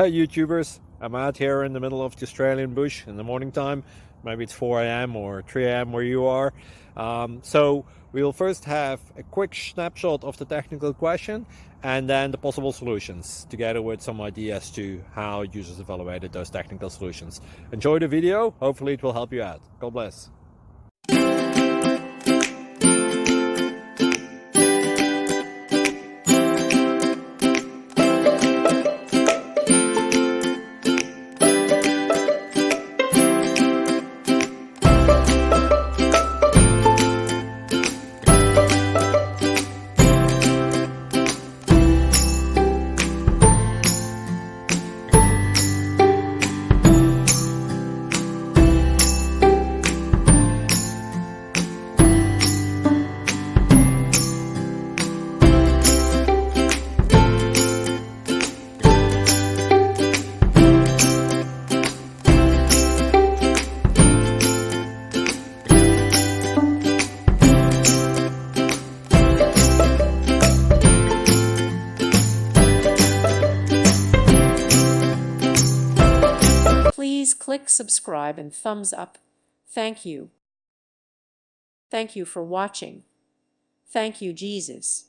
Hi YouTubers, I'm out here in the middle of the Australian bush in the morning time. Maybe it's 4 a.m. or 3 a.m. where you are. So we'll first have a quick snapshot of the technical question and then the possible solutions, together with some ideas to how users evaluated those technical solutions. Enjoy the video, hopefully it will help you out. God bless. Please click subscribe and thumbs up. Thank you. Thank you for watching. Thank you, Jesus.